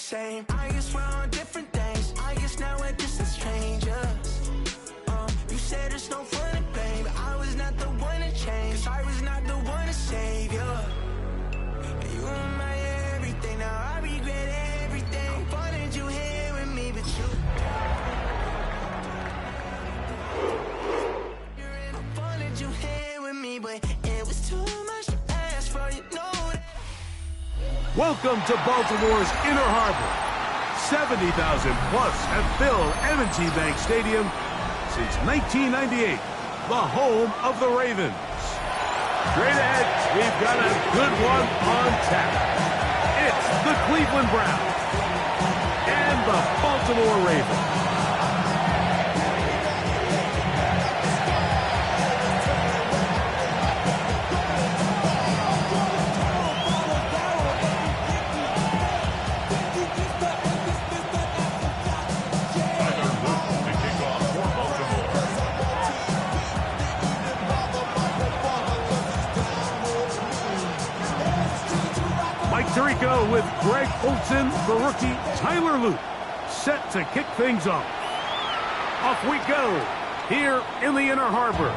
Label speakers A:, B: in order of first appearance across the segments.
A: same. I guess we're on different things. I guess now we're distant strangers. You said there's no fun to blame, but I was not the one to change. 'Cause I was not the one to save you. And you were my everything. Now I regret everything. I wanted you here with me, but you. I wanted you here with me, but it was too much to ask for. You know that.
B: Welcome to Baltimore's Inner Harbor. 70,000 plus have filled M&T Bank Stadium since 1998, the home of the Ravens. Straight ahead, we've got a good one on tap. It's the Cleveland Browns and the Baltimore Ravens. Tirico with Greg Olsen, the rookie Tyler Luke, set to kick things off. Off we go here in the Inner Harbor.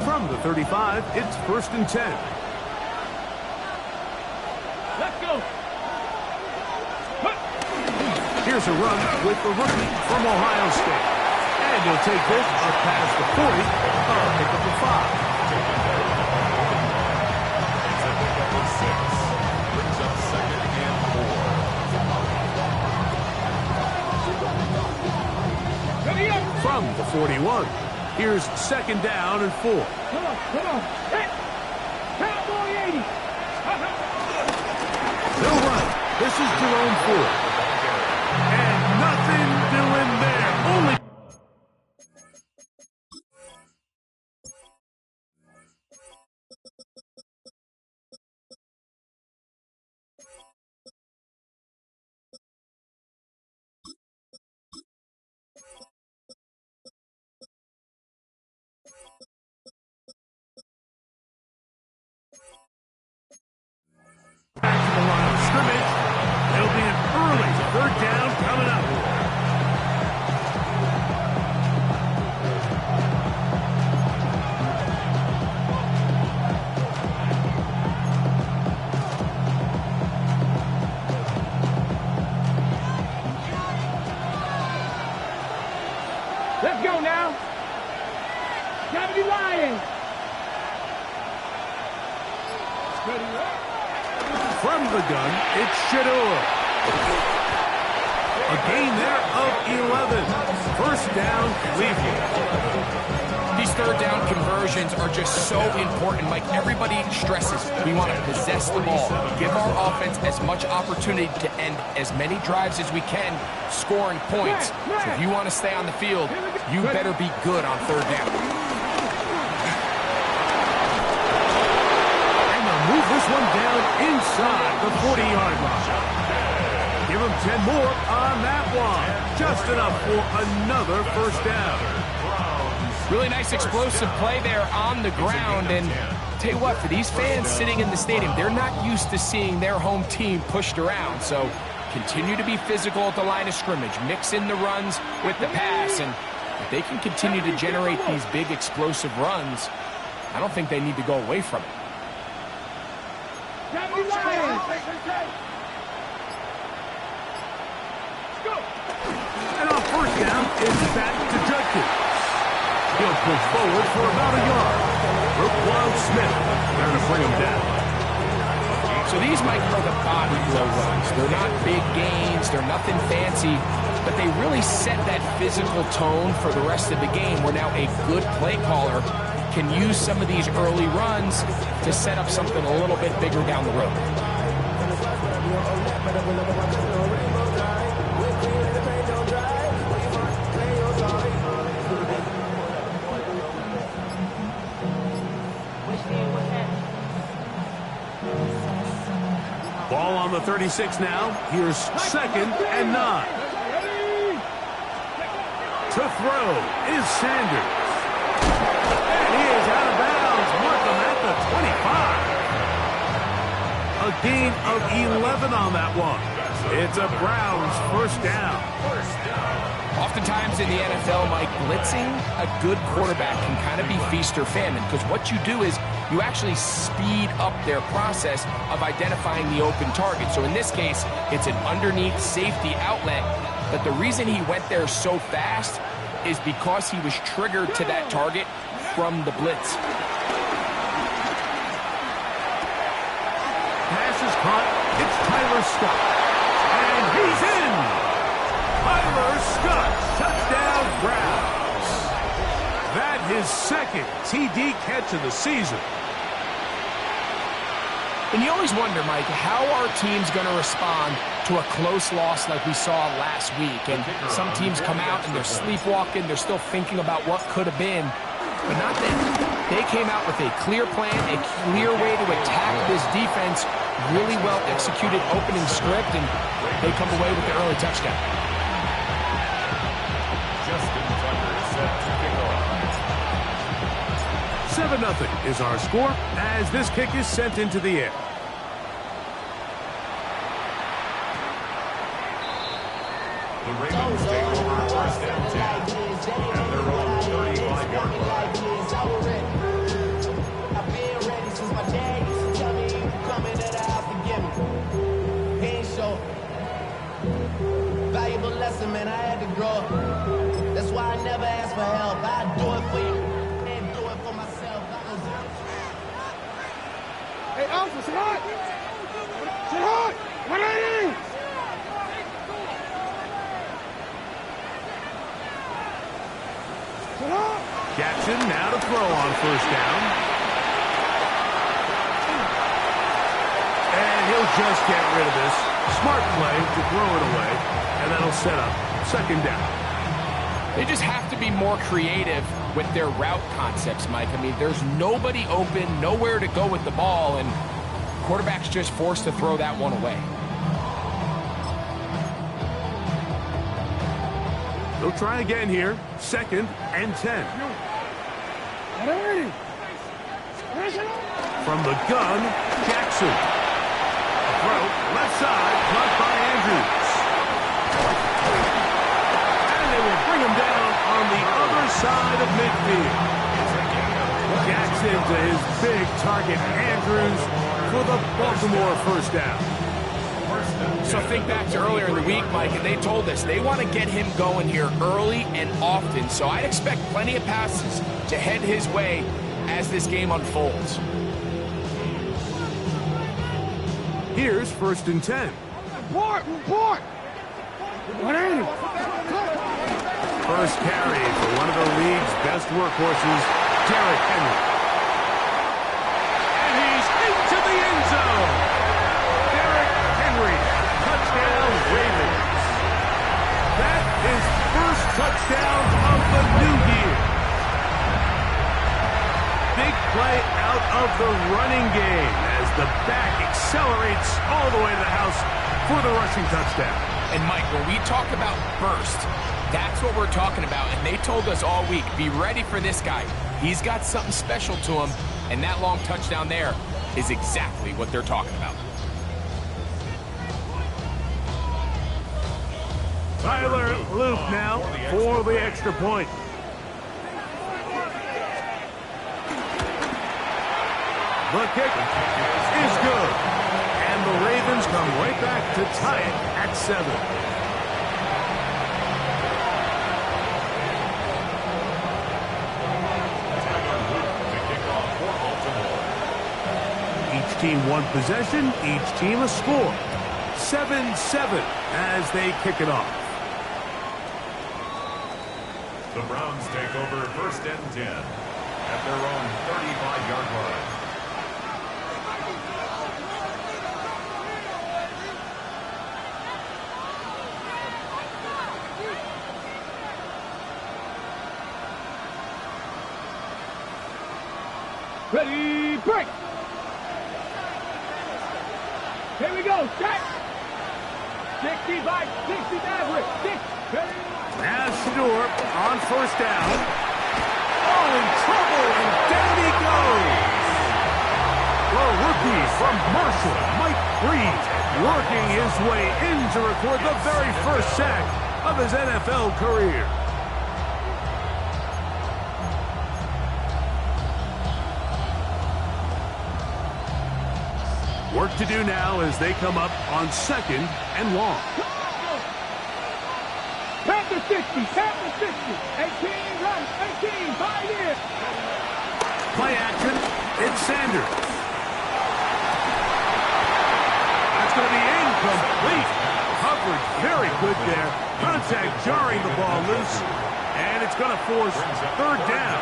B: From the 35, it's 1st and 10. Let's go. Here's a run with the rookie from Ohio State. And he'll take this up past the 40, pick up the 5.
C: Brings up 2nd and 4.
B: From the 41, here's 2nd down and 4.
D: Come on. Hit. Cowboy 80.
B: They'll run. This is Jerome Ford. And nothing doing there. Only. Back to the line of scrimmage. There'll be an early 3rd down coming up.
D: Let's go now. Gotta be lying.
B: From the gun, it's Shador. A gain there of 11. 1st down, Cleveland.
E: These 3rd down conversions are just so important, Mike. Everybody stresses we want to possess the ball, give our offense as much opportunity to end as many drives as we can, scoring points. So if you want to stay on the field, you better be good on 3rd down.
B: Move this one down inside the 40-yard line. Give him 10 more on that one. Just enough for another 1st down.
E: Really nice explosive play there on the ground. And tell you what, for these fans sitting in the stadium, they're not used to seeing their home team pushed around. So continue to be physical at the line of scrimmage. Mix in the runs with the pass. And if they can continue to generate these big explosive runs, I don't think they need to go away from it.
B: And on 1st down, it's back to Judkins. He'll push forward for about a yard. Roquan Smith there to bring him down.
E: So these might be the body blow runs. They're not big gains. They're nothing fancy. But they really set that physical tone for the rest of the game where now a good play caller can use some of these early runs to set up something a little bit bigger down the road.
B: Ball on the 36 now. Here's 2nd and 9. To throw is Sanders. And he is out of bounds. Mark him at the 25. A gain of 11 on that one. It's a Browns first down.
E: Oftentimes in the NFL, Mike, blitzing a good quarterback can kind of be feast or famine, because what you do is you actually speed up their process of identifying the open target. So in this case, it's an underneath safety outlet, but the reason he went there so fast is because he was triggered to that target from the blitz.
B: Pass is caught. It's Tyler Scott. And he's in. Tyler Scott, touchdown Browns. That his 2nd TD catch of the season.
E: And you always wonder, Mike, how are teams going to respond to a close loss like we saw last week? And some teams come out and they're sleepwalking. They're still thinking about what could have been. But not them. They came out with a clear plan, a clear way to attack this defense. Really well executed opening script, and they come away with the early touchdown.
B: 7-0 is our score as this kick is sent into the air.
C: The Ravens take over 1st and 10 at their own 35-yard line.
A: I've been ready since my dad used to tell me you coming to the house to get me. He ain't show. Valuable lesson, man, I had to grow up. That's why I never ask for help. I do it for you and do it for myself.
D: Hey, Alpha, sit hard! Sit hard! 180! Sit hard!
B: Jackson now to throw on first down. And he'll just get rid of this. Smart play to throw it away, and that'll set up 2nd down.
E: They just have to be more creative with their route concepts, Mike. I mean, there's nobody open, nowhere to go with the ball, and quarterback's just forced to throw that one away.
B: They'll try again here. 2nd and 10. From the gun, Jackson. Throw, left side, caught by Andrews. And they will bring him down on the other side of midfield. Jackson to his big target, Andrews, for the Baltimore first down.
E: So think back to earlier in the week, Mike, and they told us they want to get him going here early and often. So I'd expect plenty of passes to head his way as this game unfolds.
B: Here's 1st and 10.
D: Report! 180!
B: First carry for one of the league's best workhorses, Derrick Henry. And he's into the end zone. Derrick Henry, touchdown Ravens. That is first touchdown of the new year. Big play out of the running game as the back accelerates all the way to the house for the rushing touchdown.
E: And Mike, when we talk about burst, that's what we're talking about. And they told us all week, be ready for this guy. He's got something special to him. And that long touchdown there is exactly what they're talking about.
B: Tyler Loop now for the extra point. The kick is good. And the Ravens come right back to tie it at 7. Each team one possession, each team a score. 7-7 as they kick it off.
C: The Browns take over 1st and 10 at their own 35-yard line.
D: Ready, break. Here we go, set. 60 by 60 average. 6, ready.
B: Now Stewart on first down. Oh, in trouble, and down he goes. The rookie from Marshall, Mike Freed, working his way in to record the very first sack of his NFL career. Work to do now as they come up on 2nd and long.
D: Panther 60, Panther 60. 18, run, 18, 5 in.
B: Play action, it's Sanders. That's going to be incomplete. Coverage very good there. Contact jarring the ball loose. And it's going to force 3rd down.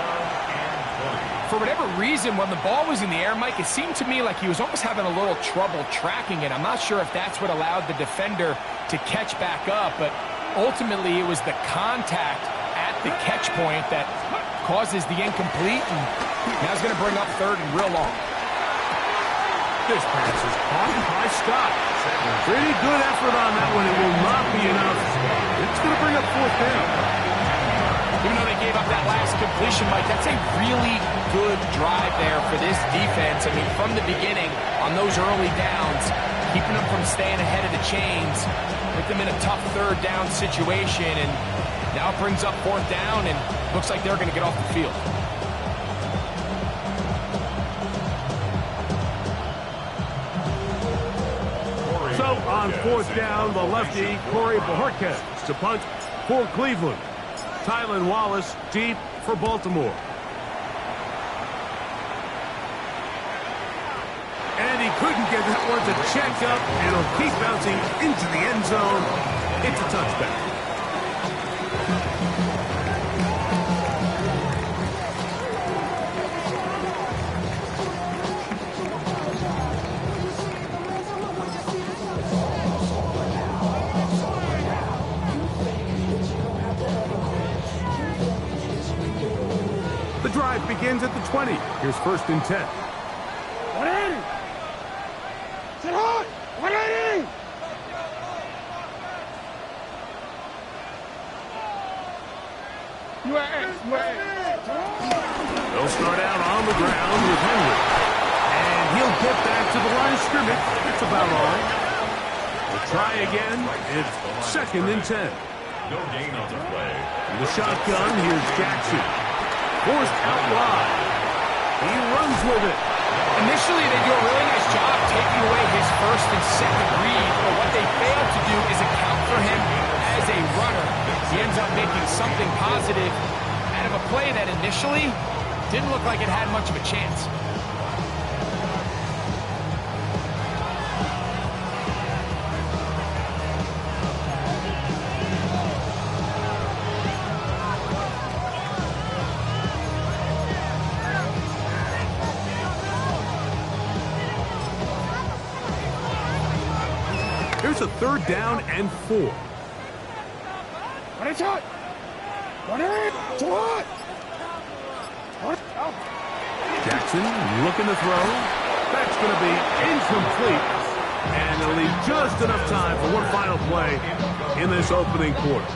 E: For whatever reason, when the ball was in the air, Mike, it seemed to me like he was almost having a little trouble tracking it. I'm not sure if that's what allowed the defender to catch back up, but ultimately it was the contact at the catch point that causes the incomplete, and now it's going to bring up 3rd and real long.
B: This pass is caught by Scott. Pretty good effort on that one. It will not be enough. It's going to bring up 4th down.
E: Even though they gave up that last completion, Mike, that's a really good drive there for this defense. I mean, from the beginning, on those early downs, keeping them from staying ahead of the chains, put them in a tough 3rd down situation, and now it brings up 4th down, and looks like they're going to get off the field.
B: So on 4th down, the lefty, Corey Bojorquez to punt for Cleveland. Tylan Wallace deep for Baltimore. And he couldn't get that one to check up. It'll keep bouncing into the end zone. It's a touchback. The drive begins at the 20. Here's 1st and 10.
D: 180. Sit hard. 180.
B: They'll start out on the ground with Henry. And he'll get back to the line of scrimmage. That's about all. We'll try again. It's 2nd and 10.
C: No gain on the play.
B: In the shotgun, here's Jackson. Forced out wide. He runs with it.
E: Initially, they do a really nice job taking away his 1st and 2nd read, but what they fail to do is account for him as a runner. He ends up making something positive out of a play that initially didn't look like it had much of a chance.
B: Here's a 3rd down and 4.
D: What is it? What is it? What?
B: Jackson looking to throw. That's going to be incomplete. And it'll leave just enough time for one final play in this opening quarter.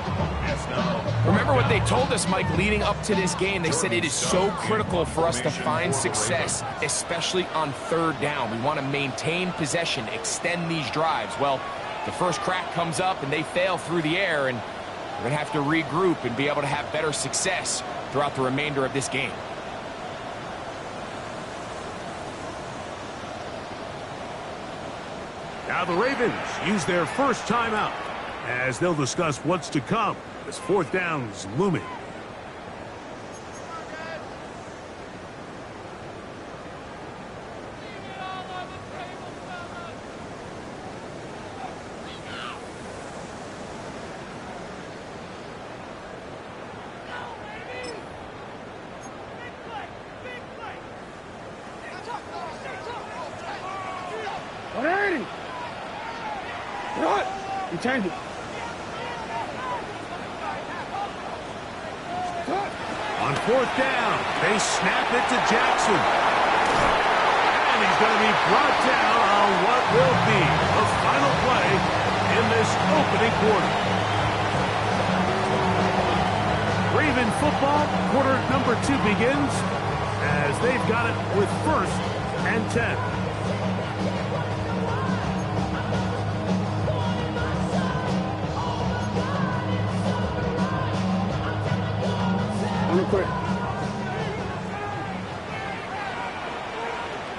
E: Remember what they told us, Mike, leading up to this game. They said it is so critical for us to find success, especially on 3rd down. We want to maintain possession, extend these drives. Well, the first crack comes up and they fail through the air, and we're going to have to regroup and be able to have better success throughout the remainder of this game.
B: Now the Ravens use their first timeout as they'll discuss what's to come as 4th down's looming.
D: He changed it.
B: On 4th down, they snap it to Jackson. going to be brought down on what will be the final play in this opening quarter. Raven football, quarter number 2 begins as they've got it with 1st and 10.
D: Real quick.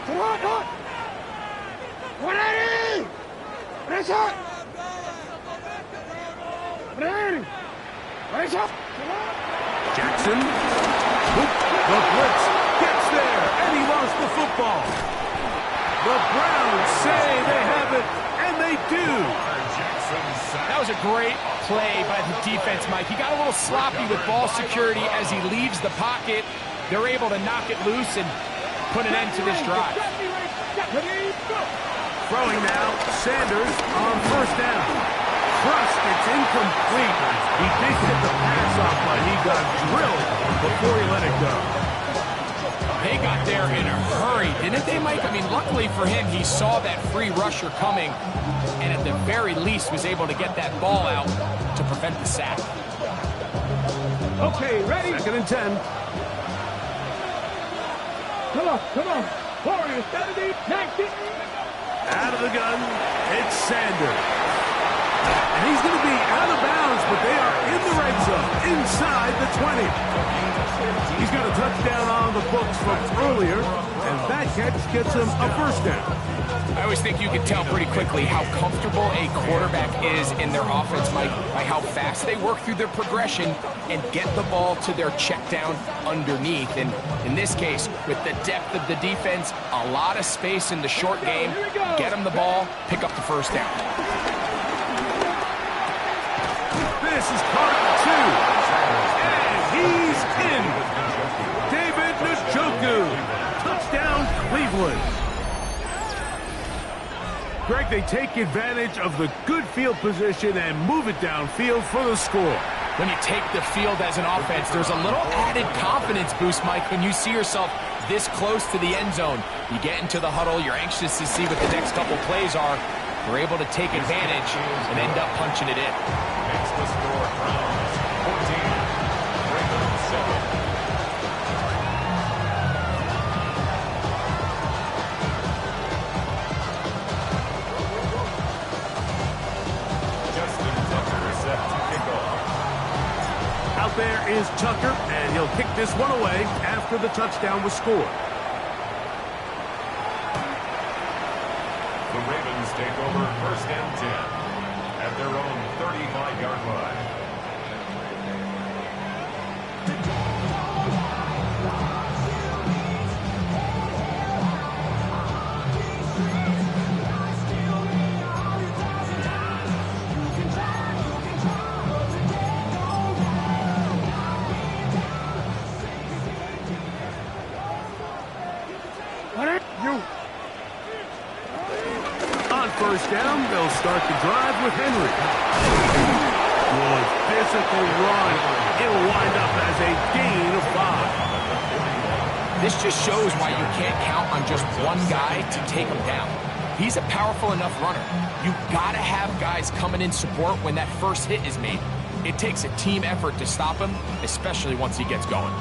D: Come on, come on. 180! Race up! 180! Race up!
B: Jackson. The blitz gets there, and he lost the football. The Browns say they have it, and they do.
E: That was a great play by the defense, Mike. He got a little sloppy with ball security as he leaves the pocket. They're able to knock it loose and put an end to this drive.
B: Throwing now, Sanders on 1st down. Thrust, it's incomplete. He did get the pass off, but he got drilled before he let it go.
E: They got there in a hurry, didn't they, Mike? I mean, luckily for him, he saw that free rusher coming and at the very least was able to get that ball out to prevent the sack.
D: Okay, ready?
B: 2nd and 10.
D: Come on, come on. Warriors, 70, 90.
B: Out of the gun, it's Sanders. And he's going to be out of bounds, but they are in the red zone, inside the 20. He's got a touchdown on the books from earlier, and that catch gets him a 1st down.
E: I always think you can tell pretty quickly how comfortable a quarterback is in their offense, Mike, by how fast they work through their progression and get the ball to their check down underneath. And in this case, with the depth of the defense, a lot of space in the short game, get them the ball, pick up the 1st down.
B: This is part 2, and he's in. David Njoku, touchdown Cleveland. Greg, they take advantage of the good field position and move it downfield for the score.
E: When you take the field as an offense, there's a little added confidence boost, Mike, when you see yourself this close to the end zone. You get into the huddle, you're anxious to see what the next couple plays are. You're able to take advantage and end up punching it in.
C: Makes the score Browns 14, Ravens 7. Justin Tucker is set to kick off.
B: Out there is Tucker, and he'll kick this one away after the touchdown was scored.
C: The Ravens take over 1st and 10 at their own 35-yard line.
B: On 1st down, they'll start the drive with Henry. Good physical run. It'll wind up as a gain of 5.
E: This just shows why you can't count on just one guy to take him down. He's a powerful enough runner. You've got to have guys coming in support when that first hit is made. It takes a team effort to stop him, especially once he gets going.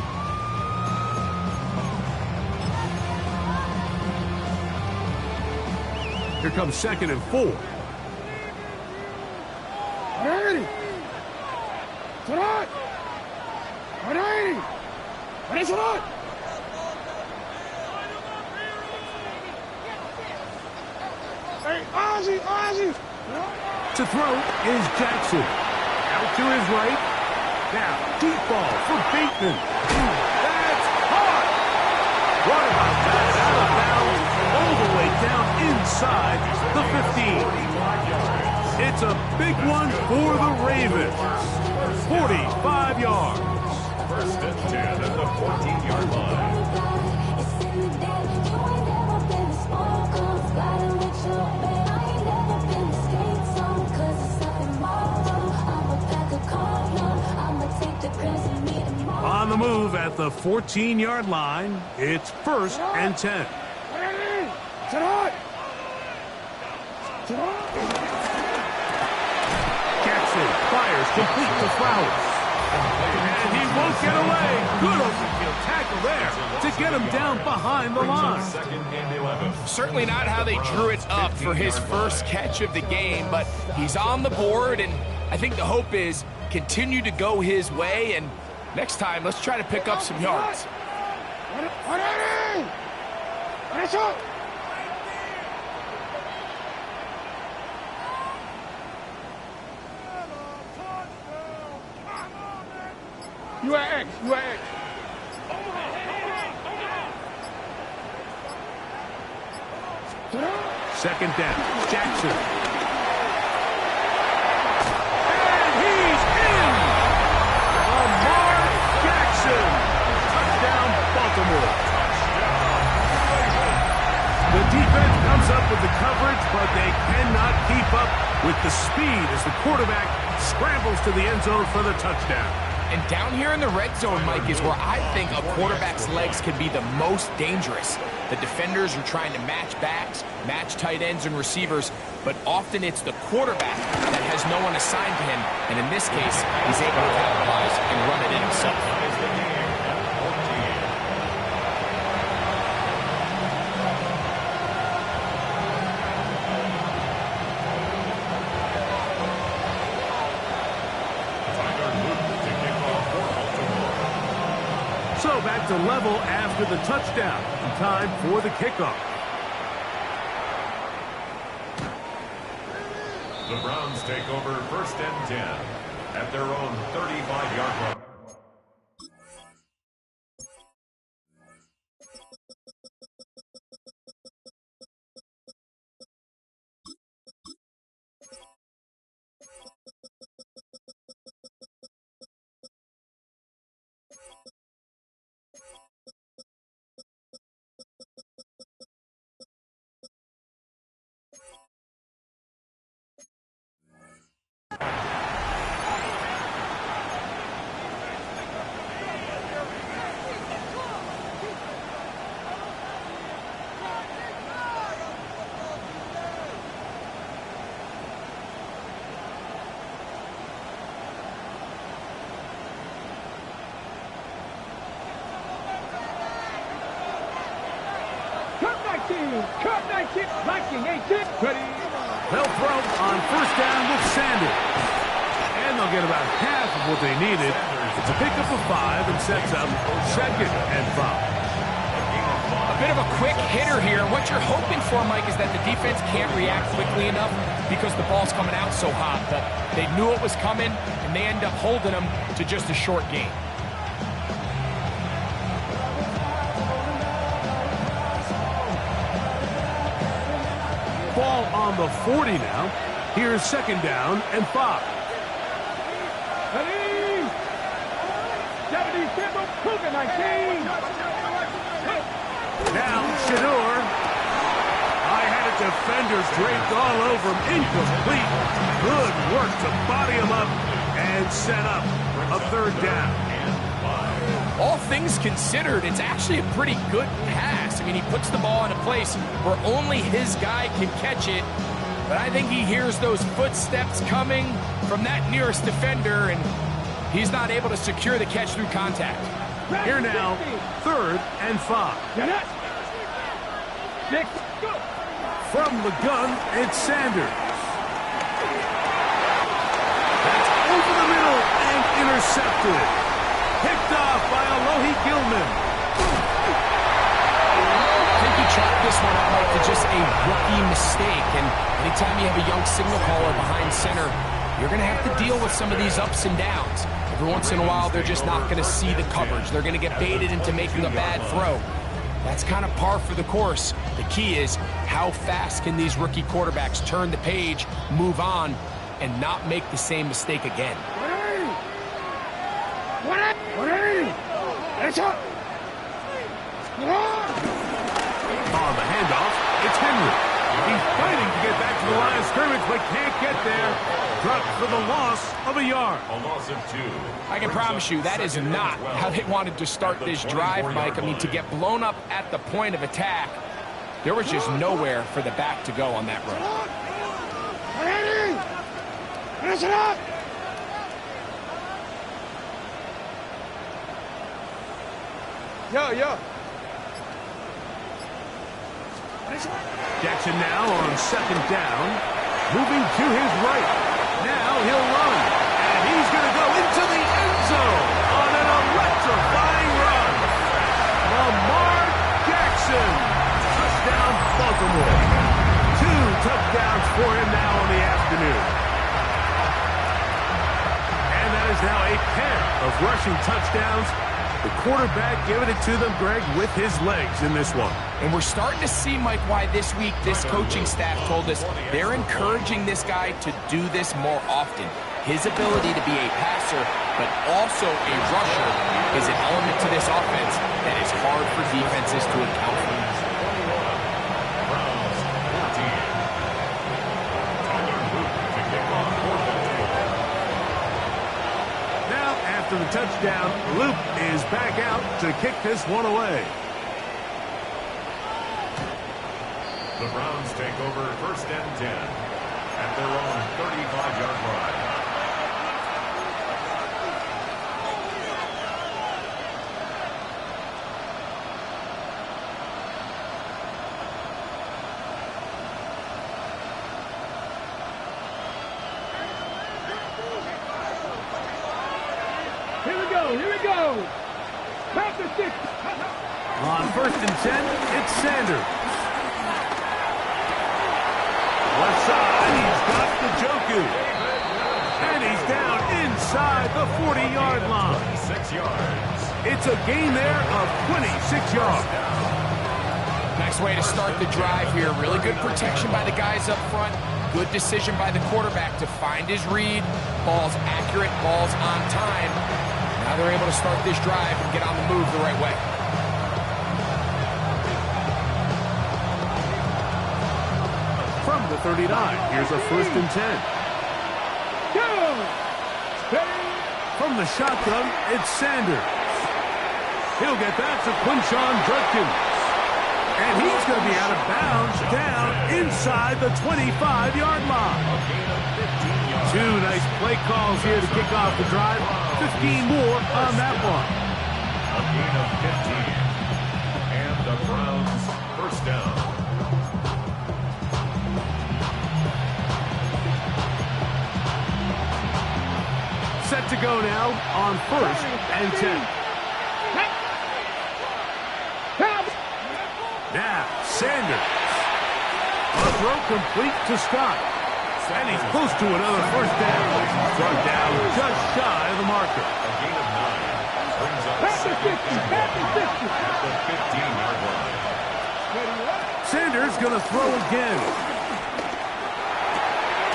B: Here comes 2nd and 4.
D: 180! Come on! 180! What is it on? Hey, Ozzy! Ozzy!
B: To throw is Jackson. Out to his right. Now, deep ball for Bateman. That's hard! What about that? Out of bounds, all the way down inside the 15. It's a big one for the Ravens. 45 yards.
C: 1st and 10 at the 14-yard line.
B: On the move at the 14-yard line, it's 1st and 10. Jackson fires complete to Flowers. And he won't get away. Good open field tackle there to get him down behind the line.
E: Certainly not how they drew it up for his first catch of the game, but he's on the board, and I think the hope is continue to go his way, and next time, let's try to pick up some yards.
D: You are X. You are X.
B: Second down, Jackson. And he's in! Lamar Jackson. Touchdown, Baltimore. The defense comes up with the coverage, but they cannot keep up with the speed as the quarterback scrambles to the end zone for the touchdown.
E: And down here in the red zone, Mike, is where I think a quarterback's legs can be the most dangerous. The defenders are trying to match backs, match tight ends and receivers, but often it's the quarterback that has no one assigned to him, and in this case, he's able to capitalize and run it in himself.
B: So back to level after the touchdown. And time for the kickoff.
C: The Browns take over 1st and 10 at their own 35-yard line.
D: Cut 19. Liking 18. Ready.
B: They'll throw on 1st down with Sanders. And they'll get about half of what they needed. It's a pickup of 5 and sets up 2nd and 5.
E: A bit of a quick hitter here. What you're hoping for, Mike, is that the defense can't react quickly enough because the ball's coming out so hot. But they knew it was coming, and they end up holding them to just a short gain.
B: Ball on the 40 now. Here's 2nd down and 5.
D: Ready. 77. Cougar 19.
B: Now Shador. High-headed defenders draped all over him. Incomplete. Good work to body him up and set up a 3rd down.
E: All things considered, it's actually a pretty good pass. I mean, he puts the ball in a place where only his guy can catch it. But I think he hears those footsteps coming from that nearest defender, and he's not able to secure the catch through contact.
B: Here now, 3rd and 5. From the gun, it's Sanders. That's over the middle and intercepted. Picked off by Alohi Gilman.
E: I think you chalk this one up like to just a rookie mistake. And anytime you have a young signal caller behind center, you're going to have to deal with some of these ups and downs. Every once in a while, they're just not going to see the coverage. They're going to get baited into making a bad throw. That's kind of par for the course. The key is how fast can these rookie quarterbacks turn the page, move on, and not make the same mistake again.
B: On the handoff, it's Henry. He's fighting to get back to the line of scrimmage, but can't get there. Dropped for the loss of a yard.
C: A loss of 2.
E: I can promise you that is not how they wanted to start this drive, Mike. I mean, to get blown up at the point of attack, There was just nowhere for the back to go on that run.
D: Finish it up! Yo.
B: Jackson now on second down, moving to his right. Now he'll run, and he's going to go into the end zone on an electrifying run. Lamar Jackson, touchdown Baltimore. 2 touchdowns for him now on the afternoon. And that is now a pair of rushing touchdowns. The quarterback giving it to them, Greg, with his legs in this one.
E: And we're starting to see, Mike, why this week this coaching staff told us they're encouraging this guy to do this more often. His ability to be a passer, but also a rusher, is an element to this offense that is hard for defenses to account for.
B: After the touchdown, Luke is back out to kick this one away.
C: The Browns take over 1st and 10 at their own 35-yard line.
D: Here we go. Back to 6.
B: On 1st and 10, it's Sanders. Left side, he's got the Joku. And he's down inside the 40-yard line.
C: 6 yards.
B: It's a gain there of 26 yards.
E: Nice way to start the drive here. Really good protection by the guys up front. Good decision by the quarterback to find his read. Ball's accurate, ball's on time. Now they're able to start this drive and get on the move the right way.
B: From the 39, here's a 1st and 10. From the shotgun, it's Sanders. He'll get that to Quinshon Judkins. And he's going to be out of bounds down inside the 25-yard line. 2 nice play calls here to kick off the drive. 15 more on that one.
C: A gain of 15. And the Browns 1st down.
B: Set to go now on 1st and 10. Now, Sanders. A throw complete to Scott. And he's close to another 1st down. Brought down just shy of the marker.
C: A gain of 9. Brings up
D: Back to 50. Back to 50.
C: at the 15-yard line.
B: Sanders going to throw again.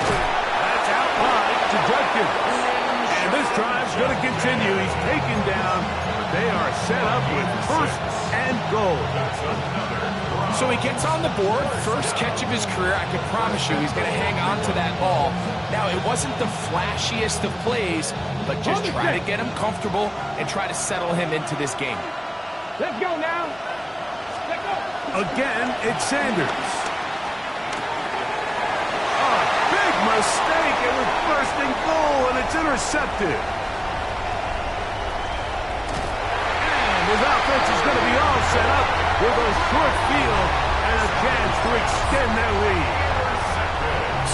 B: That's out wide to Judkins. And this drive's going to continue. He's taken down. They are set up with 1st and goal.
E: So he gets on the board, first catch of his career. I can promise you he's going to hang on to that ball. Now, it wasn't the flashiest of plays, but just try to get him comfortable and try to settle him into this game.
D: Let's go now. Let's go.
B: Again, it's Sanders. A big mistake. It was 1st and goal, and it's intercepted. And his offense is going to be all set up with a short field and a chance to extend their lead.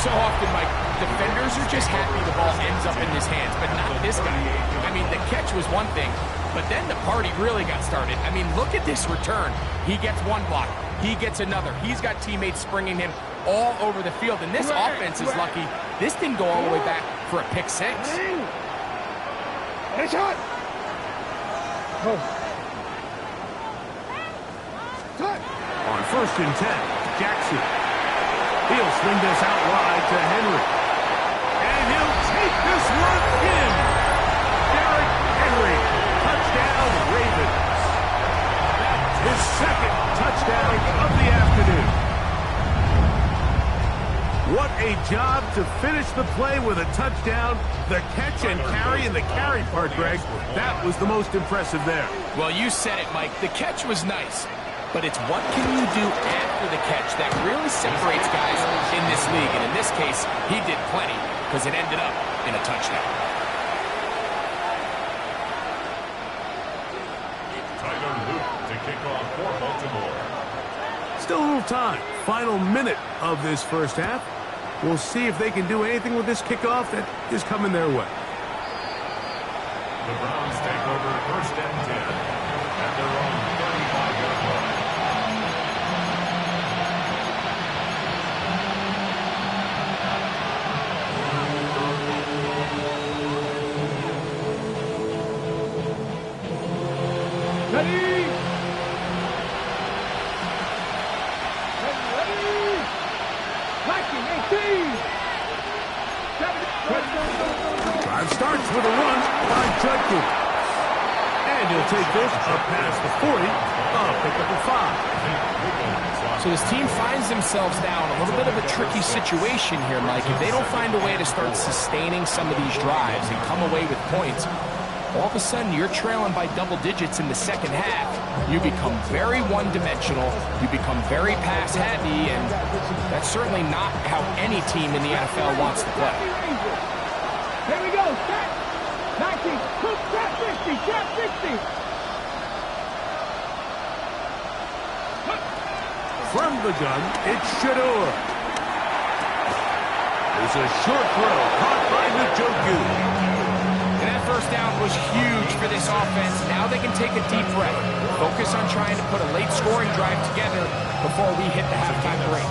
E: So often, Mike, defenders are just happy the ball ends up in his hands, but not this guy. I mean, the catch was one thing, but then the party really got started. I mean, look at this return. He gets one block. He gets another. He's got teammates springing him all over the field, and this offense is lucky. This didn't go all the way back for a pick 6.
D: Hey, shot. Oh.
B: On 1st and 10, Jackson. He'll swing this out wide to Henry. And he'll take this one in. Derrick Henry. Touchdown, Ravens. That's his 2nd touchdown of the afternoon. What a job to finish the play with a touchdown. The catch and carry, and the carry part, Greg, that was the most impressive there.
E: Well, you said it, Mike. The catch was nice. but it's what can you do after the catch that really separates guys in this league. And in this case, he did plenty because it ended up in a touchdown.
C: Tyler Luke to kick off for Baltimore.
B: Still a little time. Final minute of this first half. We'll see if they can do anything with this kickoff that is coming their way.
C: The Browns take over 1st and 10 at their own 35-yard line.
D: Ready? Ready? Liking 18.
B: Drive starts with a run by Judkins. And he'll take this up past the 40, pick up a 5.
E: So this team finds themselves now in a little bit of a tricky situation here, Mike. If they don't find a way to start sustaining some of these drives and come away with points, all of a sudden you're trailing by double digits in the second half. You become very one-dimensional, you become very pass-heavy, and that's certainly not how any team in the NFL wants to play.
D: Here we go, set. 19, hook, trap 50, trap 60.
B: From the gun, it's Shador. There's a short throw caught by Njoku.
E: And that first down was huge for this offense. Now they can take a deep breath, focus on trying to put a late scoring drive together before we hit the halftime break.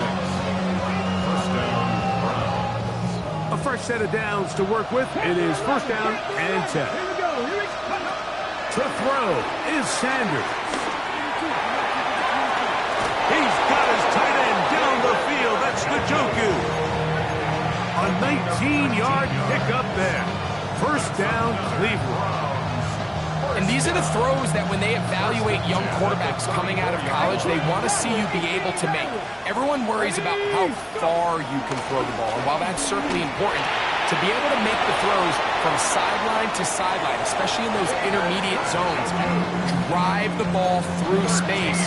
C: First down, Browns.
B: A fresh set of downs to work with. It is 1st down and 10.
D: Here we go, here we go.
B: To throw is Sanders. He's got his tight end down the field. That's Njoku. A 19-yard pickup there. 1st down, Cleveland.
E: And these are the throws that when they evaluate young quarterbacks coming out of college, they want to see you be able to make. Everyone worries about how far you can throw the ball. And while that's certainly important, to be able to make the throws from sideline to sideline, especially in those intermediate zones, drive the ball through space.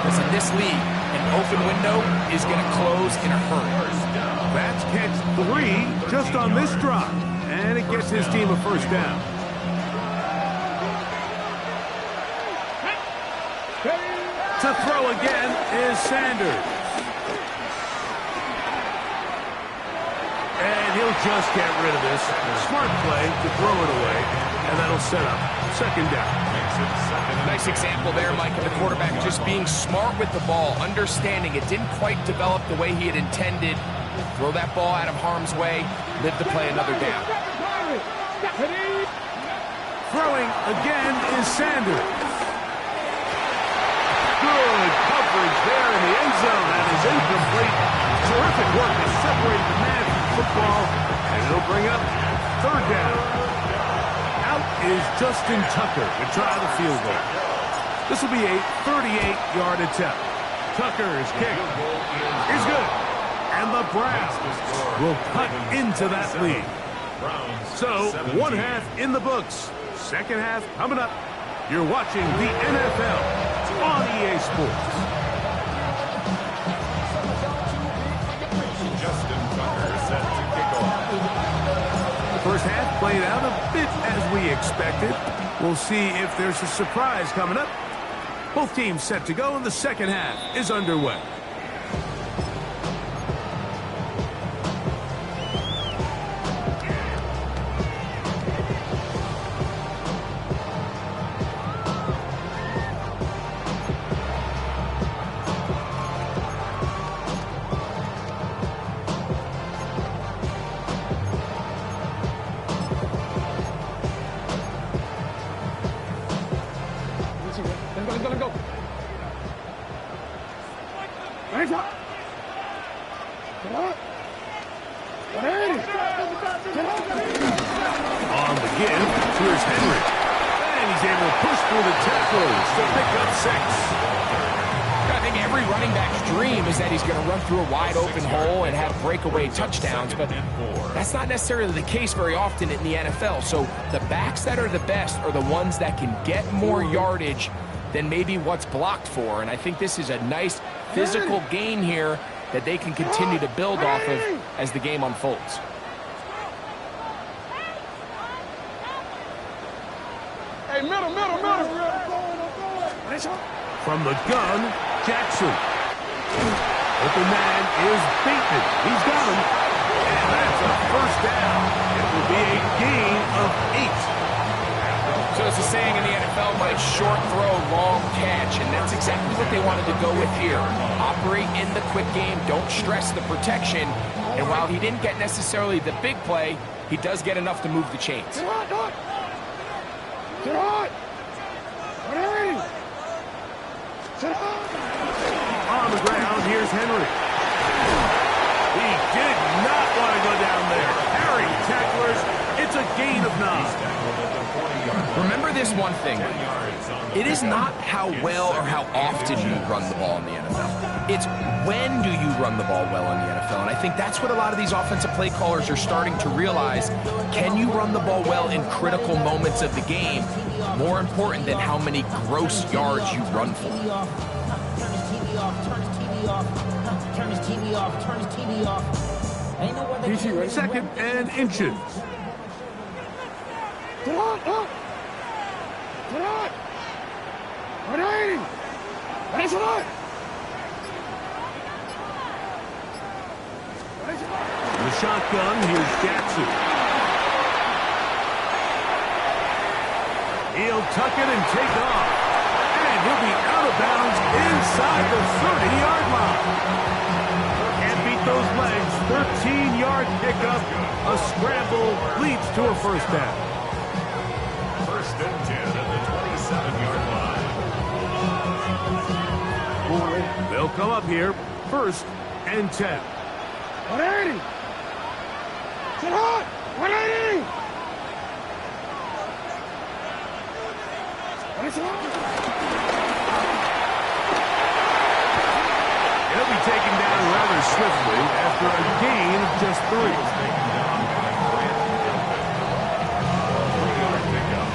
E: Because in this league, an open window is going to close in a hurry.
B: That's catch 3 just on this drive. And it gets his team a 1st down. To throw again is Sanders. And he'll just get rid of this. Smart play to throw it away. And that'll set up 2nd down.
E: Nice example there, Mike, of the quarterback just being smart with the ball, understanding it didn't quite develop the way he had intended. Throw that ball out of harm's way, live to play another down.
B: Throwing again is Sanders. Good coverage there in the end zone. That is incomplete. Terrific work to separate the man from football. And it'll bring up 3rd down. Out is Justin Tucker to try the field goal. This will be a 38-yard attempt. Tucker's kick is good. And the Browns will cut into that lead. So, 1 half in the books. 2nd half coming up. You're watching the NFL on EA Sports.
C: Justin Tucker set to kick off.
B: The first half played out a bit as we expected. We'll see if there's a surprise coming up. Both teams set to go, and the 2nd half is underway.
D: Let's go. Hands up. Get up.
B: On the give, here's Henry. And he's able to push through the tackles to pick up 6.
E: I think every running back's dream is that he's going to run through a wide open hole and have breakaway touchdowns, but that's not necessarily the case very often in the NFL. So the backs that are the best are the ones that can get more yardage than maybe what's blocked for. And I think this is a nice physical gain here that they can continue to build off of as the game unfolds.
D: Hey, middle.
B: From the gun, Jackson. Open man is Bateman. He's got him. And that's a first down. It will be a gain of 8.
E: So it's a saying in the NFL, Mike, short throw, long catch, and that's exactly what they wanted to go with here. Operate in the quick game, don't stress the protection, and while he didn't get necessarily the big play, he does get enough to move the chains.
D: Get on!
B: On the ground, here's Henry. He did not want to go down there. Harry tacklers, it's a gain of 9.
E: Remember this one thing. It is not how well or how often you run the ball in the NFL. It's when do you run the ball well in the NFL. And I think that's what a lot of these offensive play callers are starting to realize. Can you run the ball well in critical moments of the game? More important than how many gross yards you run for.
B: Second and inches.
D: Get on! 180! Raise it up!
B: The shotgun, here's Jackson. He'll tuck it and take off. And he'll be out of bounds inside the 30-yard line. Can't beat those legs. 13-yard pickup. A scramble leads to a first down.
C: First and 10 at the 27-yard line.
B: They'll come up here. First and 10.
D: 180! Get on! 180!
B: He'll be taken down rather swiftly after a gain of just 3.
C: 3-yard pickup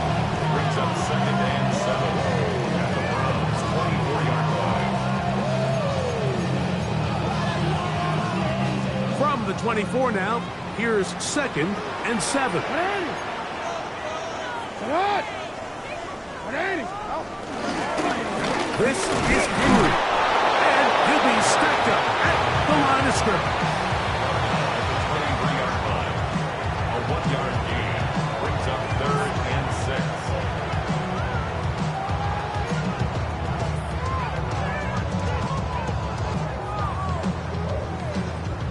C: brings up second and 7 at the Browns' 24-yard line.
B: From the 24 now, here's second and 7.
D: 180! Get on! 180!
B: This is Henry. And he'll be stacked up at the line of scrimmage.
C: 23-yard line. A 1-yard gain brings up third and 6.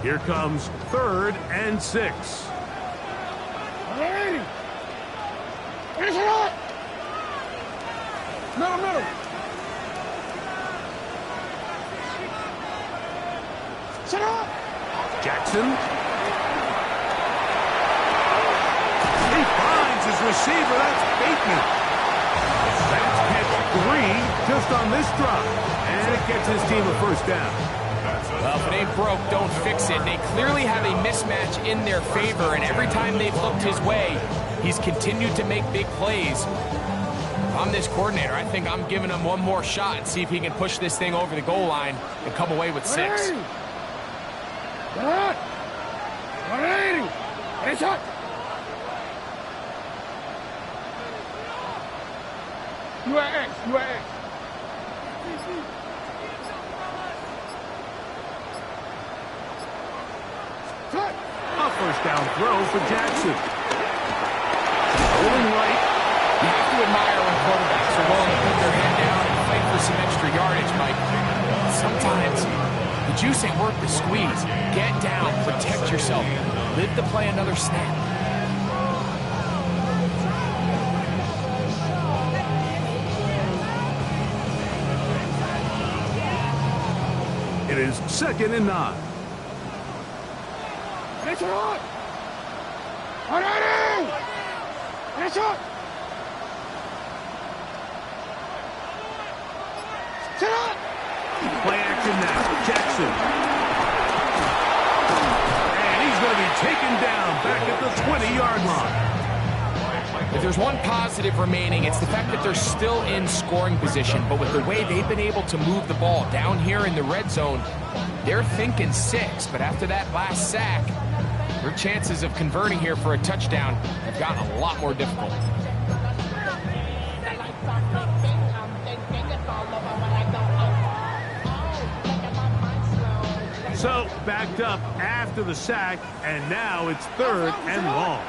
B: Here comes third and 6.
D: 180! Finish it up! Middle! Sit up!
B: Jackson. He finds his receiver. That's Bateman. That's catch 3 just on this drop. And it gets his team a first down.
E: Well, if it ain't broke, don't fix it. They clearly have a mismatch in their favor, and every time they've looked his way, he's continued to make big plays. If I'm this coordinator, I think I'm giving him one more shot and see if he can push this thing over the goal line and come away with 6.
D: 180! Finish up! You are X.
B: A first down throw for Jackson. Rolling right.
E: You have to admire when quarterbacks are willing to put their head down and fight for some extra yardage, Mike. Sometimes the juice ain't worth the squeeze. Get down, protect yourself, live to play another snap.
B: It is second and 9.
D: Finish it up! 180! Finish up! Sit up!
B: Play action now. Jackson. And he's going to be taken down back at the 20-yard line.
E: If there's one positive remaining, it's the fact that they're still in scoring position. But with the way they've been able to move the ball down here in the red zone, they're thinking 6. But after that last sack, their chances of converting here for a touchdown have gotten a lot more difficult.
B: So, backed up after the sack, and now it's 3rd and long.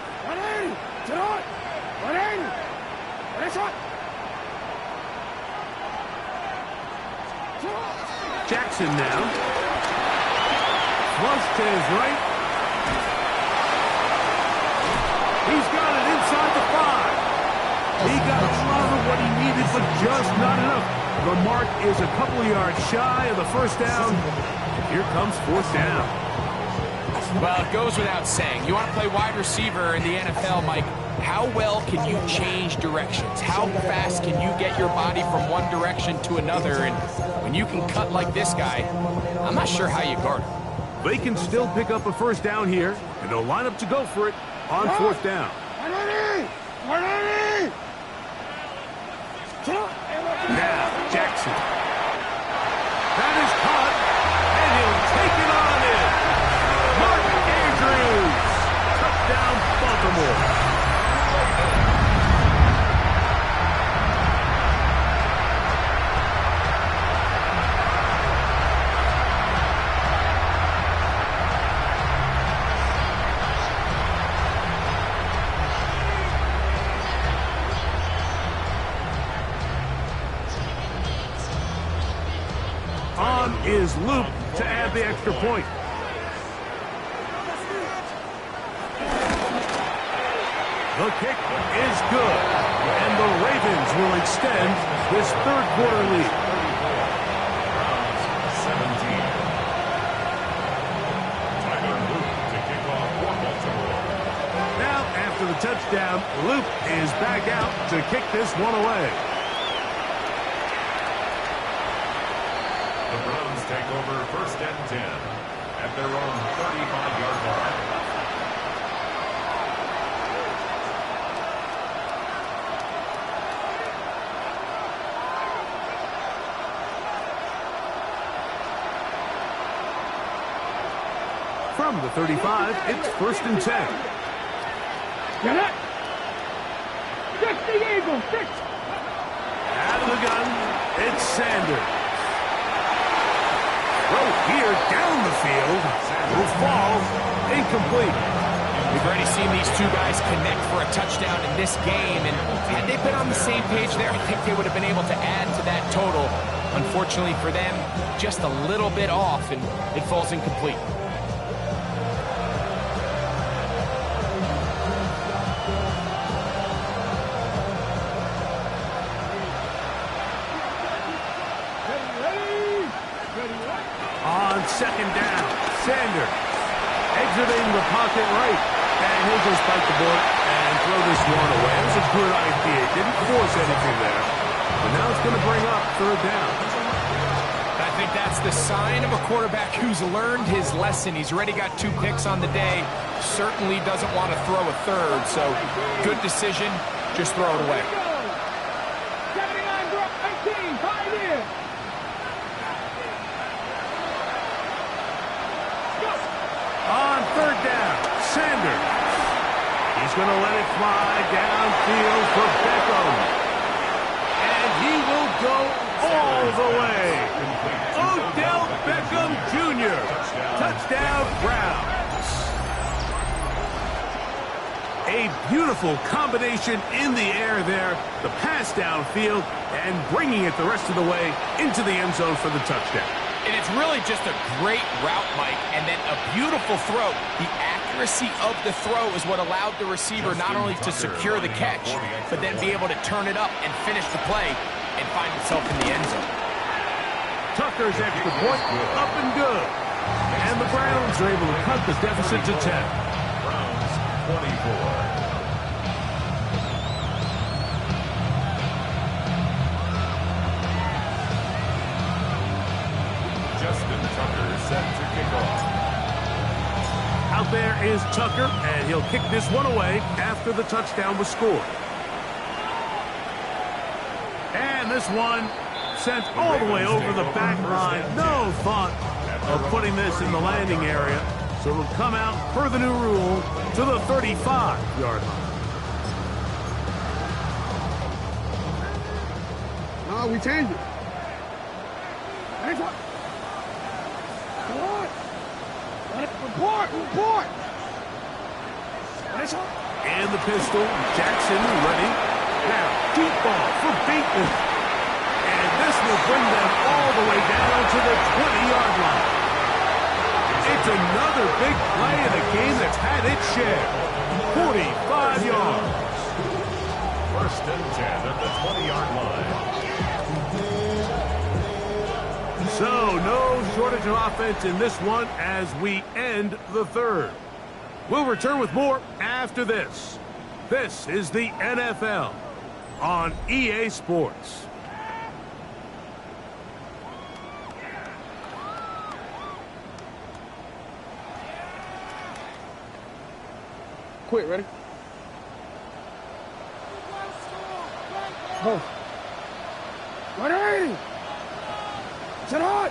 B: Jackson now. Flush to his right. He's got it inside the 5. He got a lot of what he needed, but just not enough. The mark is a couple of yards shy of the first down. Here comes 4th down.
E: Well, it goes without saying. You want to play wide receiver in the NFL, Mike. How well can you change directions? How fast can you get your body from one direction to another? And when you can cut like this guy, I'm not sure how you guard him.
B: They can still pick up a first down here, and they'll line up to go for it on 4th down. Now, Jackson. That is caught, and he'll take it on in. Mark Andrews. Touchdown, Baltimore. Is Luke to add the extra point. The kick is good, and the Ravens will extend this 3rd quarter lead.
C: 17. Tyler Luke to kick off for Baltimore.
B: Now, after the touchdown, Luke is back out to kick this one away.
C: The Browns take over 1st and 10 at their own 35-yard line.
B: From the 35, it's 1st and 10.
D: Get it! 6 the Eagles, 6!
B: Out of the gun, it's Sanders. Throw here down the field will fall incomplete.
E: We've already seen these two guys connect for a touchdown in this game, and had they been on the same page there, I think they would have been able to add to that total. Unfortunately for them, just a little bit off, and it falls incomplete.
B: On 2nd down, Sanders exiting the pocket right, and he'll just bite the bullet and throw this one away. It was a good idea. Didn't force anything there, but now it's going to bring up 3rd down.
E: I think that's the sign of a quarterback who's learned his lesson. He's already got 2 picks on the day. Certainly doesn't want to throw a 3rd, so good decision. Just throw it away.
D: 79, drop 18, 5 in.
B: On 3rd down, Sanders. He's going to let it fly downfield for Beckham. And he will go all the way. Odell Beckham Jr. Touchdown, Browns. A beautiful combination in the air there. The pass downfield and bringing it the rest of the way into the end zone for the touchdown.
E: And it's really just a great route, Mike, and then a beautiful throw. The accuracy of the throw is what allowed the receiver not only to secure the catch, but then be able to turn it up and finish the play and find himself in the end zone.
B: Tucker's extra point, up and good. And the Browns are able to cut the deficit to 10.
C: Browns 24.
B: Out there is Tucker, and he'll kick this one away after the touchdown was scored. And this one sent all the way over the back line. No thought of putting this in the landing area. So it'll come out per the new rule to the 35-yard line.
D: No, we changed it. Next one. Come on. Report. Next one.
B: And the pistol. Jackson ready. Now, deep ball for Bateman. And this will bring them all the way down to the 20-yard line. It's another big play in a game that's had its share. 45 yards.
C: First and 10 at the 20-yard line.
B: So, no shortage of offense in this one as we end the third. We'll return with more after this. This is the NFL on EA Sports.
D: Quit, ready? Go. 180. Sit hot.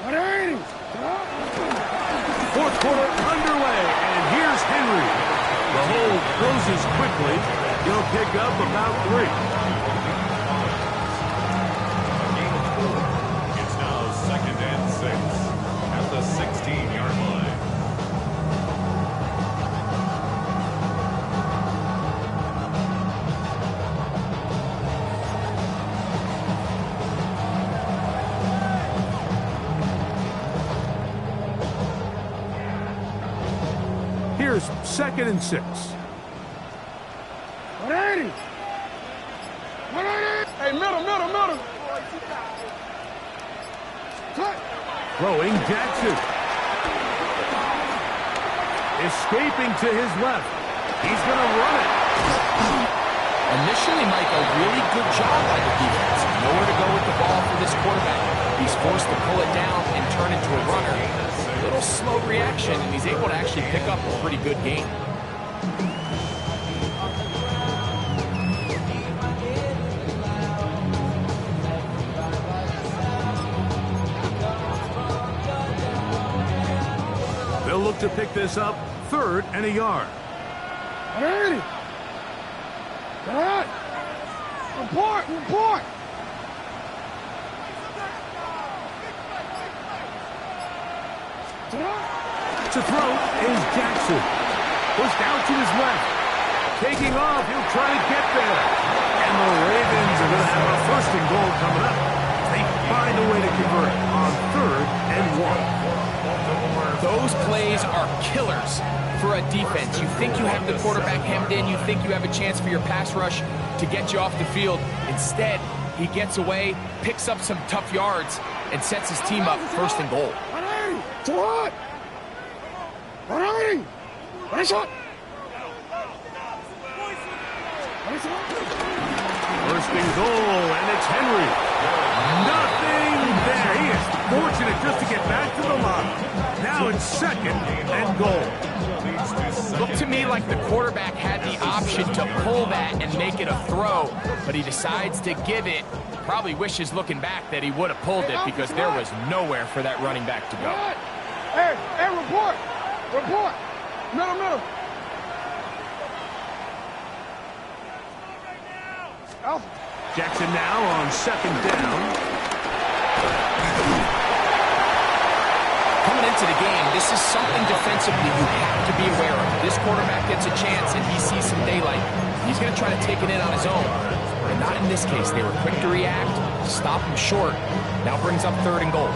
D: 180. Sit hot.
B: Fourth quarter underway, and here's Henry. The hole closes quickly. He'll pick up about 3.
C: It's now 2nd and 6 at the 16-yard line.
B: Here's 2nd and 6.
D: 180. 180. Hey, middle. Cut.
B: Throwing Jackson. Escaping to his left. He's going to run it.
E: Initially, Mike, a really good job by the defense. Nowhere to go with the ball for this quarterback. He's forced to pull it down and turn into a runner. A little slow reaction, and he's able to actually pick up a pretty good game.
B: They'll look to pick this up 3rd and a yard.
D: 180. Sit hot. Report.
B: To throw is Jackson. Pushed out to his left. Taking off, he'll try to get there. And the Ravens are going to have a 1st and goal coming up. They find a way to convert on 3rd and 1.
E: Those plays are killers for a defense. You think you have the quarterback hemmed in. You think you have a chance for your pass rush to get you off the field. Instead, he gets away, picks up some tough yards, and sets his team up 1st and goal.
D: 180. To what? 180. Nice shot.
B: 1st and goal, and it's Henry. Nothing there. He is fortunate just to get back to the line. Now it's 2nd and goal.
E: Looked to me like the quarterback had the option to pull that and make it a throw, but he decides to give it. Probably wishes looking back that he would have pulled it because there was nowhere for that running back to go.
D: Hey, report. Middle. Alpha.
B: Jackson now on 2nd down.
E: Coming into the game, this is something defensively you have to be aware of. This quarterback gets a chance and he sees some daylight. He's going to try to take it in on his own. But not in this case. They were quick to react, stop him short. Now brings up 3rd and goal.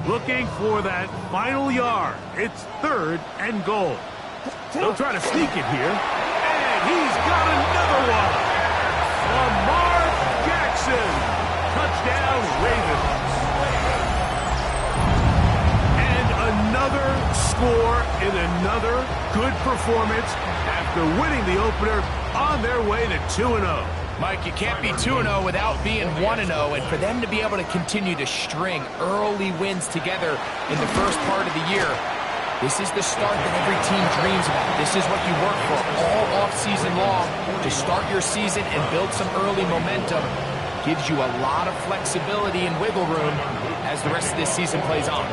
B: Looking for that final yard. It's 3rd and goal. They'll try to sneak it here. And he's got another one. Lamar Jackson. Touchdown, Ravens. And another score in another good performance after winning the opener on their way to 2-0.
E: Mike, you can't be 2-0 without being 1-0, and for them to be able to continue to string early wins together in the first part of the year, this is the start that every team dreams about. This is what you work for all off-season long, to start your season and build some early momentum. Gives you a lot of flexibility and wiggle room as the rest of this season plays on.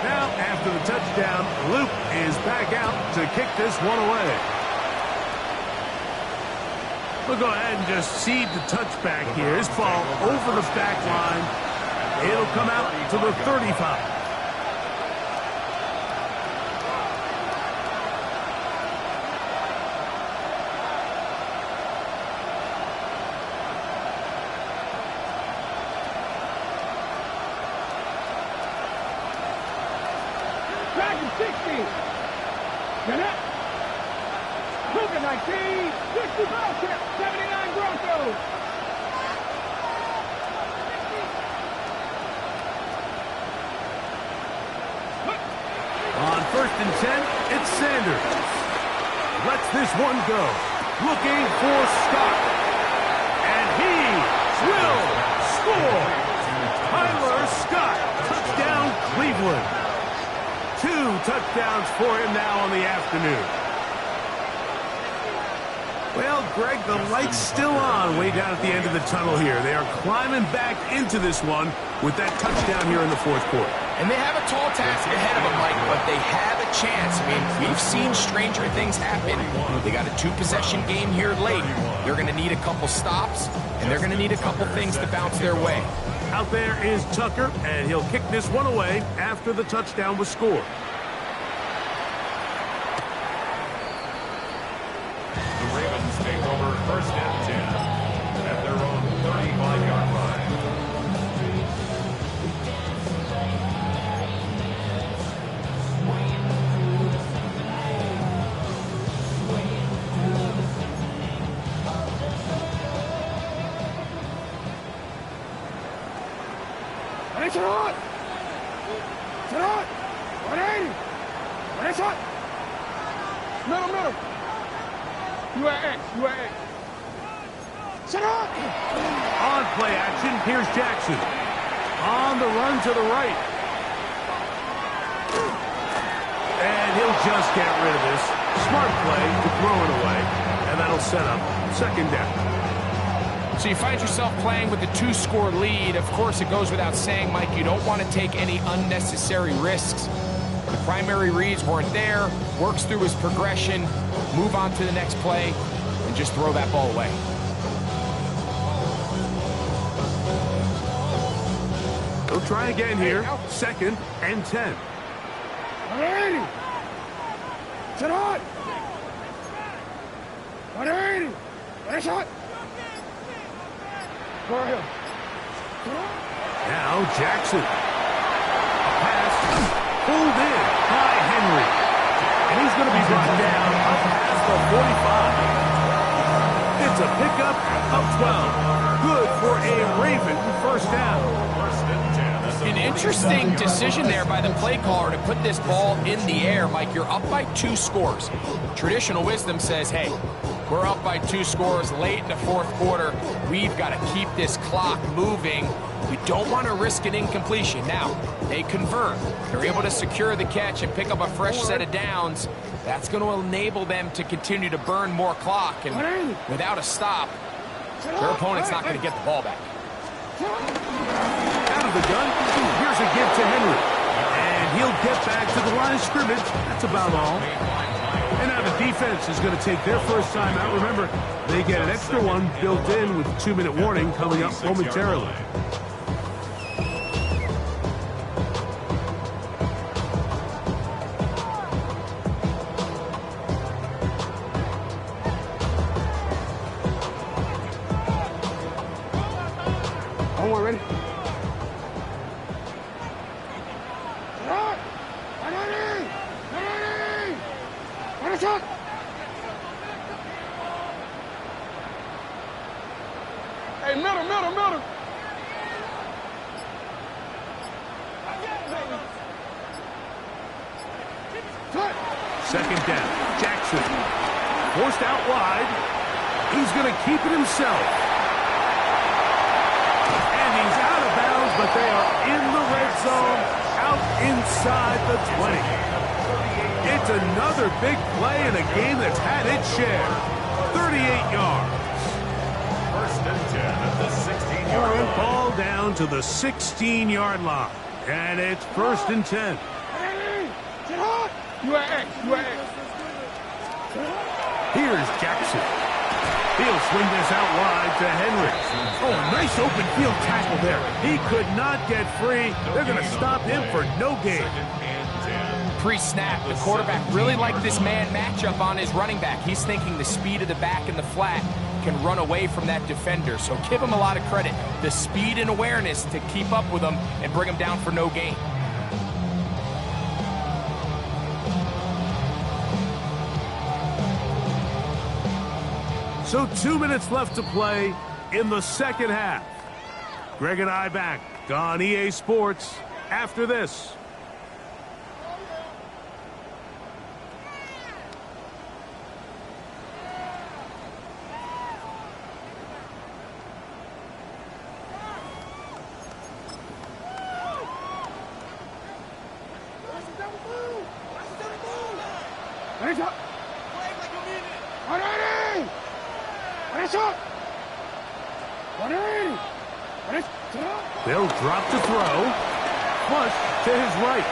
B: Now, after the touchdown, Luke is back out to kick this one away. We'll go ahead and just seed the touchback here. His ball over the back line. It'll come out to the 35.
D: Back to 60. Get up. Cougar 19, 65 tip, 79 Broncos.
B: On 1st and 10, it's Sanders. Lets this one go. Looking for Scott. And he will score. Tyler Scott. Touchdown, Cleveland. 2 touchdowns for him now on the afternoon. Well, Greg, the light's still on way down at the end of the tunnel here. They are climbing back into this one with that touchdown here in the 4th quarter.
E: And they have a tall task ahead of them, Mike, but they have a chance. I mean, we've seen stranger things happen. They got a 2-possession game here late. They're going to need a couple stops, and they're going to need a couple things to bounce their way.
B: Out there is Tucker, and he'll kick this one away after the touchdown was scored.
C: The Ravens take over 1st and 10 at their own 35-yard line.
D: It's hot. It's hot. 180. It's hot. Middle. You are X. Sit up.
B: On play action, here's Jackson. On the run to the right. And he'll just get rid of this. Smart play to throw it away. And that'll set up 2nd down.
E: So you find yourself playing with a 2-score lead. Of course, it goes without saying, Mike, you don't want to take any unnecessary risks. The primary reads weren't there. Works through his progression. Move on to the next play. And just throw that ball away.
B: He'll try again here. 2nd and 10.
D: 180. Sit hot. 180. It's hot.
B: Now Jackson. Pass pulled in by Henry. And he's going to be brought down up past the 45. It's a pickup of 12. Good for a Raven 1st down.
E: An interesting decision there by the play caller to put this ball in the air. Mike, you're up by 2 scores. Traditional wisdom says, hey, we're up by 2 scores late in the 4th quarter. We've got to keep this clock moving. We don't want to risk an incompletion. Now, they convert. They're able to secure the catch and pick up a fresh set of downs. That's going to enable them to continue to burn more clock. And without a stop, their opponent's not going to get the ball back.
B: Out of the gun, here's a give to Henry. And he'll get back to the line of scrimmage. That's about all. And now the defense is going to take their first time out. Remember, they get an extra one built in with 2-minute warning coming up momentarily.
D: One ready? Shot! 180! 180! 1 shot! Hey, middle.
B: Second down. Jackson. Forced out wide. He's going to keep it himself. And he's out of bounds, but they are in the red zone, out inside the 20. It's another big play in a game that's had its share. 38 yards.
C: First and 10 at the 16-yard line.
B: Ball down to the 16-yard line. And it's first and 10.
D: You at X.
B: Here's Jackson. He'll swing this out wide to Henry. Oh, nice open field tackle there. He could not get free. They're going to stop him for no gain.
E: Pre-snap, the quarterback really liked this man matchup on his running back. He's thinking the speed of the back in the flat can run away from that defender. So give him a lot of credit. The speed and awareness to keep up with him and bring him down for no gain.
B: So 2 minutes left to play in the second half. Greg and I back on EA Sports after this. They'll drop to throw. Flush to his right.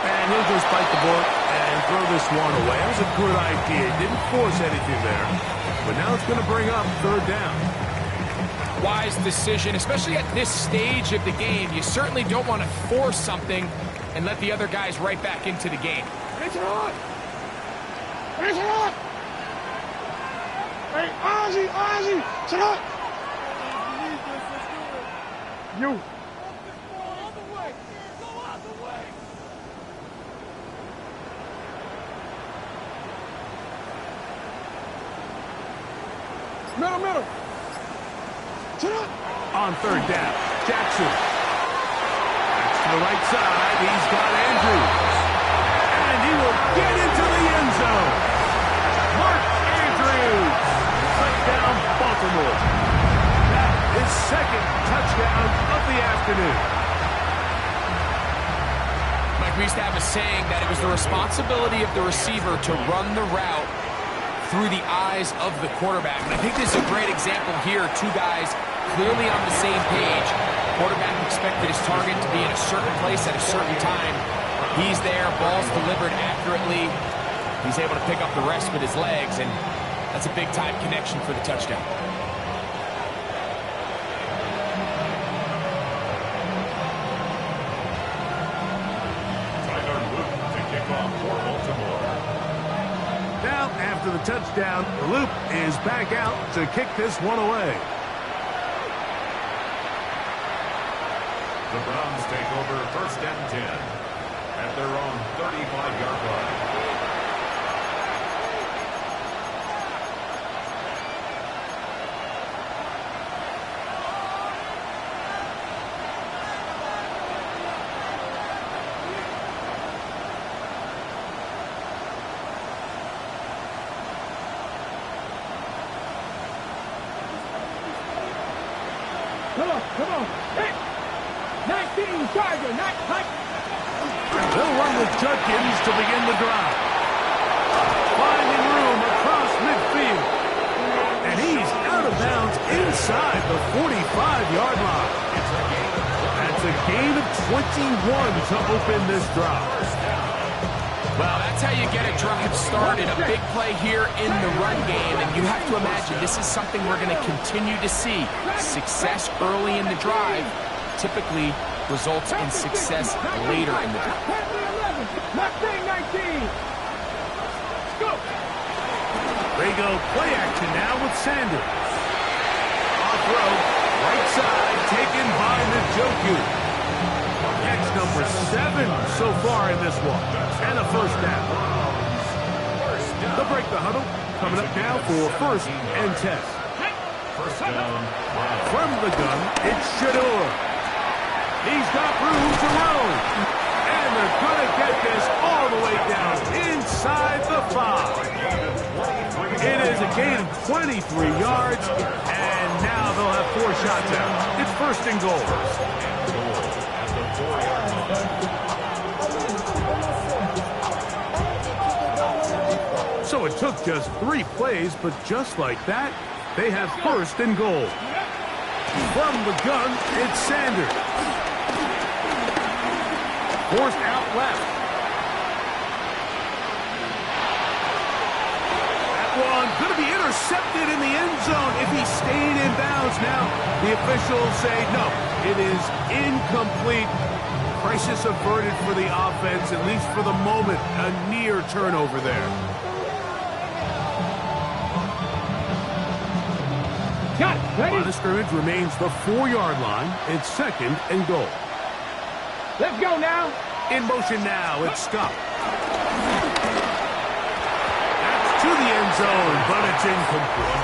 B: And he'll just bite the bullet and throw this one away. That was a good idea. Didn't force anything there. But now it's going to bring up third down.
E: Wise decision, especially at this stage of the game. You certainly don't want to force something and let the other guys right back into the game.
D: Hey, Ozzy, sit up. You. Middle. Sit up.
B: On third down, Jackson. That's to the right side. He's got Andrews. And he will get into the end zone. Mark Andrews. Touchdown, Baltimore. That is second touchdown of the afternoon.
E: Mike, we used to have a saying that it was the responsibility of the receiver to run the route through the eyes of the quarterback. And I think this is a great example here. Two guys clearly on the same page. Quarterback expected his target to be in a certain place at a certain time. He's there, ball's delivered accurately. He's able to pick up the rest with his legs, and that's a big-time connection for the touchdown.
B: Now, after the touchdown, Loop is back out to kick this one away.
C: The Browns take over first and 10 at their own 35-yard line.
D: Come on. Hey, 19 Charger, not tight.
B: They'll run with Judkins to begin the drive. Finding room across midfield. And he's out of bounds inside the 45-yard line. That's a gain of 21 to open this drive.
E: Well, that's how you get a drive started. A big play here in the run game, and you have to imagine this is something we're going to continue to see. Success early in the drive typically results in success later in the drive.
B: They go play action now with Sanders. Off road, right side, taken by Njoku. Catch number 7 so far in this one. And a first down. They'll break the huddle. Coming up now for first and 10.
C: First down.
B: From the gun, it's Shador. He's got room to roam. And they're going to get this all the way down inside the 5. It is a gain of 23 yards, and now they'll have 4 shots out. It's first and goal.
C: At the 4-yard line.
B: So it took just 3 plays, but just like that, they have first and goal. From the gun, it's Sanders. Forced out left. That one going to be intercepted in the end zone if he stayed in bounds. Now, the officials say no, it is incomplete. Crisis averted for the offense, at least for the moment. A near turnover there.
D: Got it. Ready?
B: Line of scrimmage remains the 4-yard line. It's second and goal.
D: Let's go now.
B: In motion now, it's Scott. That's to the end zone, but it's incomplete.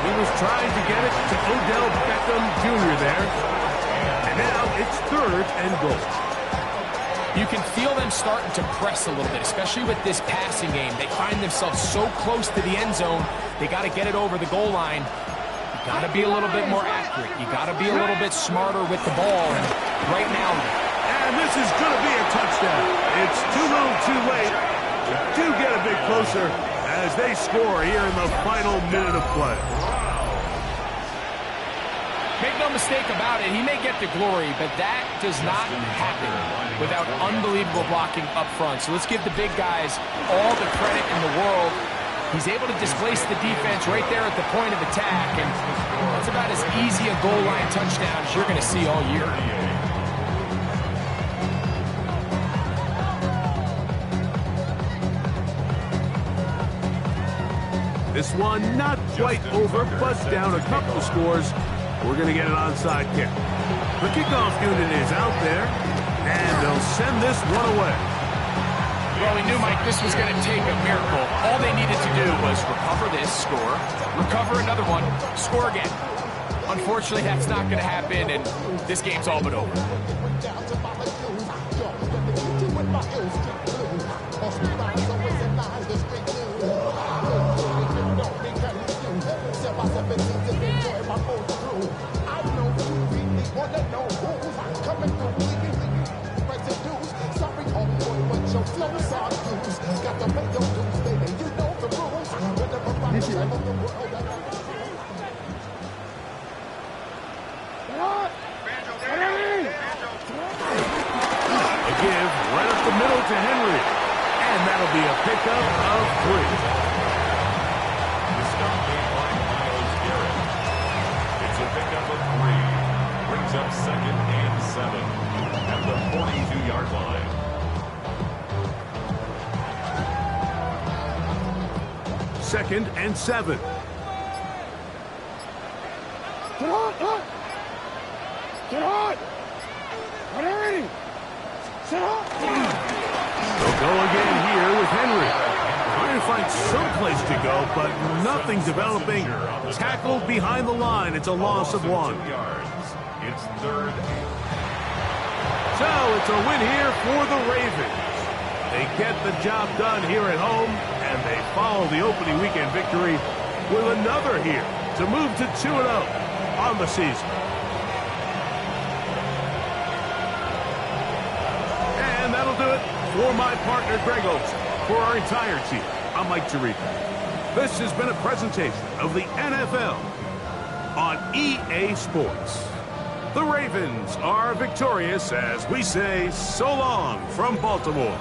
B: He was trying to get it to Odell Beckham Jr. there. And now it's third and goal.
E: You can feel them starting to press a little bit, especially with this passing game. They find themselves so close to the end zone, they got to get it over the goal line. You got to be a little bit more accurate. You got to be a little bit smarter with the ball. And right now,
B: and this is going to be a touchdown. It's too little too late. They do get a bit closer as they score here in the final minute of play.
E: Make no mistake about it, he may get the glory, but that does not happen without unbelievable blocking up front. So let's give the big guys all the credit in the world. He's able to displace the defense right there at the point of attack, and that's about as easy a goal line touchdown as you're going to see all year.
B: This one not quite over, but down a couple of scores. We're going to get an onside kick. The kickoff unit is out there, and they'll send this one away.
E: Well, we knew, Mike, this was going to take a miracle. All they needed to do was recover this, score, recover another one, score again. Unfortunately, that's not going to happen, and this game's all but over.
B: To Henry, and that'll be a pickup of 3.
C: The stop made by Myles Garrett. It's a pickup of 3. Brings up second and 7 at the 42-yard line.
B: Second and 7.
D: Get on! Get on! Ready! Set up!
B: They'll go again here with Henry. Trying to find some place to go, but nothing developing. Tackled behind the line. It's a loss of 1.
C: It's third.
B: So it's a win here for the Ravens. They get the job done here at home, and they follow the opening weekend victory with another here to move to 2-0 on the season. And that'll do it for my partner, Greg Oates. For our entire team, I'm Mike Tirico. This has been a presentation of the NFL on EA Sports. The Ravens are victorious as we say so long from Baltimore.